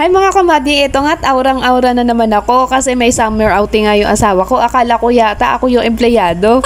Hi mga kamadi, ito nga't aurang-aura na naman ako kasi may summer outing nga yung asawa ko. Akala ko yata ako yung empleyado.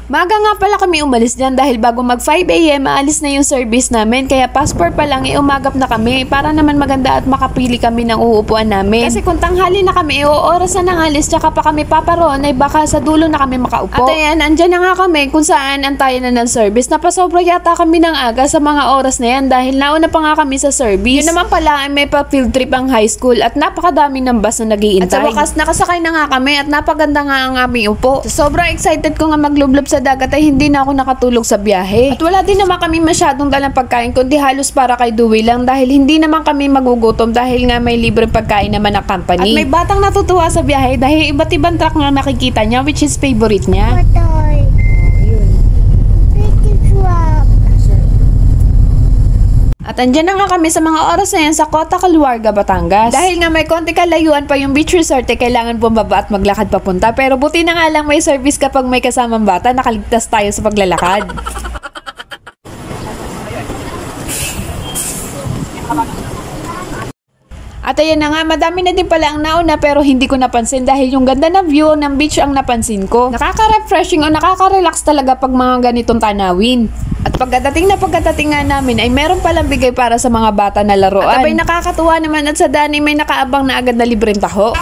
Maga nga pala kami umalis dyan dahil bago mag 5 AM maalis na yung service namin, kaya passport pa lang umagap na kami para naman maganda at makapili kami ng uupuan namin. Kasi kung tanghali na kami, oras na ng alis tsaka pa kami paparoon ay baka sa dulo na kami makaupo. At ayan, andyan na nga kami kung saan antayan na ng service. Napasobra yata kami ng aga sa mga oras na yan dahil nauna pa nga kami sa service. Yun naman pala ay may pa field trip ang high school at napakadami ng bus na nag-iintay. At sa wakas nakasakay na nga kami at napaganda nga ang aming upo. Sobrang excited ko nga maglublob sa dagat ay hindi na ako nakatulog sa biyahe. At wala din naman kami masyadong dalang pagkain kundi halos para kay Dewey lang dahil hindi naman kami magugutom dahil nga may libreng pagkain naman ang company. At may batang natutuwa sa biyahe dahil iba't ibang truck nga nakikita niya which is favorite niya. At andyan na nga kami sa mga oras na yan sa Kota Kaluarga, Batangas. Dahil nga may konti kalayuan pa yung beach resort ay kailangan bumaba at maglakad papunta. Pero buti na nga lang may service kapag may kasamang bata, nakaligtas tayo sa paglalakad. At ayan na nga, madami na din pala ang nauna pero hindi ko napansin dahil yung ganda na view ng beach ang napansin ko. Nakaka-refreshing o nakaka-relax talaga pag mga ganitong tanawin. At pagkadating nga namin ay meron palang bigay para sa mga bata na laruan. At abay nakakatuwa naman at sa dani may nakaabang na agad na libreng taho.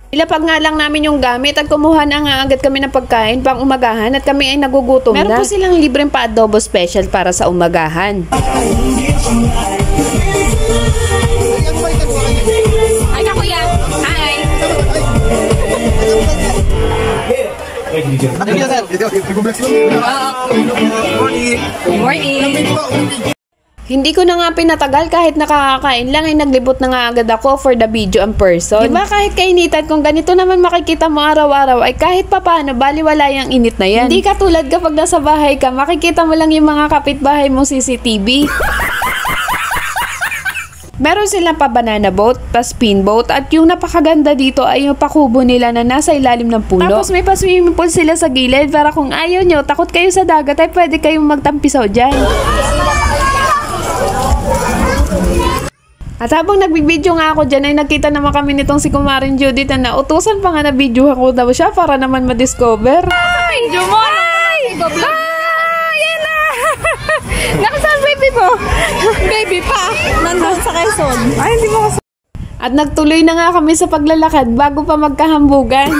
Ilapag nga lang namin yung gamit at kumuha na nga agad kami ng pagkain pang umagahan at kami ay nagugutom na. Meron po silang libreng pa-adobo special para sa umagahan. Hi ka kuya! Hi! Morning! Hindi ko na nga pinatagal kahit nakakakain lang ay naglibot na nga agad ako for the video and person. Diba kahit kainitan kung ganito naman makikita mo araw-araw ay kahit papano baliwala yung init na yan. Hindi katulad kapag nasa bahay ka makikita mo lang yung mga kapitbahay mong CCTV. Meron silang pa banana boat, pa spin boat at yung napakaganda dito ay yung pakubo nila na nasa ilalim ng puno. Tapos may pa swimming pool sila sa gilid para kung ayaw nyo, takot kayo sa dagat ay pwede kayong magtampisaw dyan. At habang nagbibideo nga ako dyan ay nakita naman kami nitong si Kumarin Judith na nautusan pa nga na videohan ko daw siya para naman ma-discover. Ay! Jumoy! Yan na! Nakasaan baby po? Baby pa! Nandun sa Quezon. Ay, hindi mo kasi. At nagtuloy na nga kami sa paglalakad bago pa magkahambugan.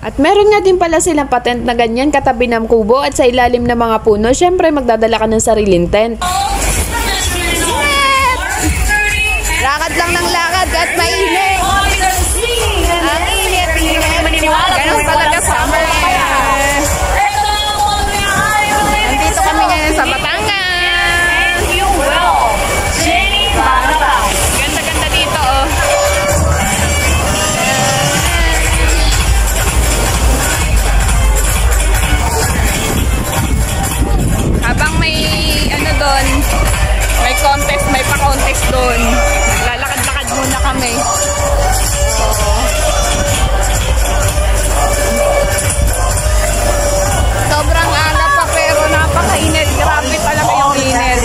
At meron nga din pala silang patent na ganyan katabi ng kubo at sa ilalim ng mga puno. Syempre magdadala ka ng sariling tent. Lakad lang ng lakad at mainit. Ang init. Ganun talaga summer. Nandito kami ngayon sa Batangas. Ganda-ganda dito oh. Habang may ano doon, may contest, may pa-contest doon. Lalakad-lakad muna kami. Sobrang aga pa pero napakainit. Grabe talaga yung init.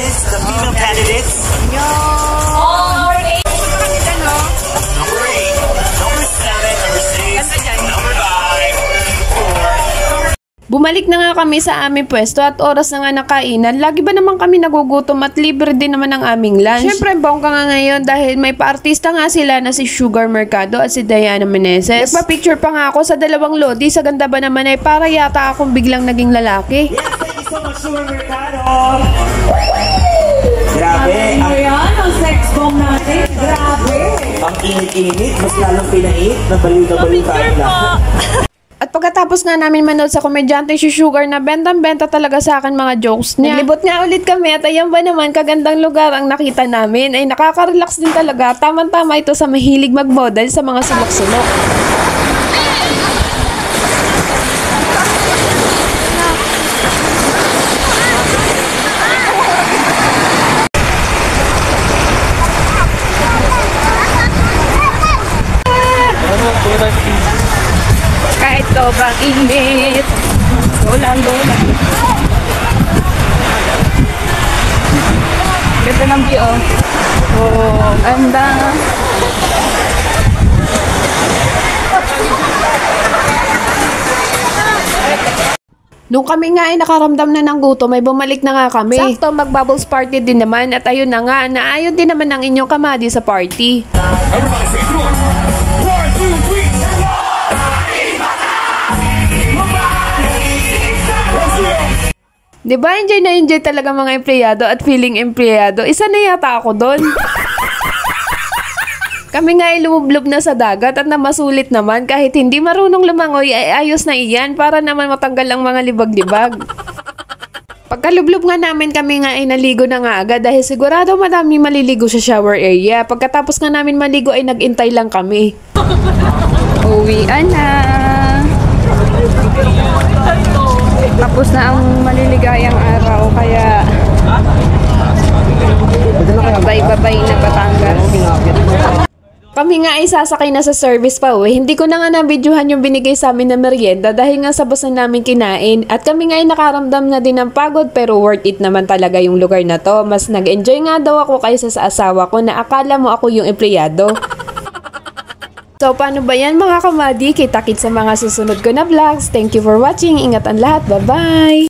Bumalik na nga kami sa aming pwesto at oras na nga nakainan. Lagi ba naman kami nagugutom at libre din naman ang aming lunch? Siyempre, bongga nga ngayon dahil may pa-artista nga sila na si Sugar Mercado at si Diana Meneses. Nagpa-picture pa nga ako sa dalawang lodi. Sa ganda ba naman ay para yata akong biglang naging lalaki. Yes, thank you so much, Sugar Mercado! Grabe! Ang sex bomb natin. Grabe! Ang init-init, mas lalong pinait na baliw-baliw tayo lahat. At pagkatapos nga namin manood sa komedyante si Sugar na bentang-benta talaga sa akin mga jokes niya. Naglibot nga ulit kami at ayan ba naman kagandang lugar ang nakita namin ay nakaka-relax din talaga. Tamang-tama ito sa mahilig mag-model sa mga sulok-sulok. Kahit sobrang init. Ulan. Ganda ng view, oh. Oh, ganda. Nung kami nga ay nakaramdam na ng gutom, may bumalik na nga kami. Sakto, mag-bubbles party din naman at ayun na nga, naayon din naman ng inyong kamadi sa party. Diba, enjoy na enjoy talaga mga empleyado at feeling empleyado. Isa na yata ako doon. Kami nga ay lumublob na sa dagat at namasulit naman kahit hindi marunong lumangoy ay ayos na iyan para naman matanggal ang mga libag-libag. Pagkalublob nga namin kami nga ay naligo na nga agad dahil sigurado madami maliligo sa shower area. Pagkatapos nga namin maligo ay nag-intay lang kami. Uwian na. Tapos na ang maliligayang araw kaya babay-babay na Batangas. Kami nga ay sasakay na sa service pa uwi. Hindi ko na nga nabidyohan yung binigay sa amin na merienda dahil nga sa bus na namin kinain. At kami nga ay nakaramdam na din ng pagod pero worth it naman talaga yung lugar na to. Mas nag-enjoy nga daw ako kaysa sa asawa ko na akala mo ako yung empleyado. So paano ba yan mga kamadi? Kita-kits sa mga susunod ko na vlogs. Thank you for watching. Ingat ang lahat. Bye-bye!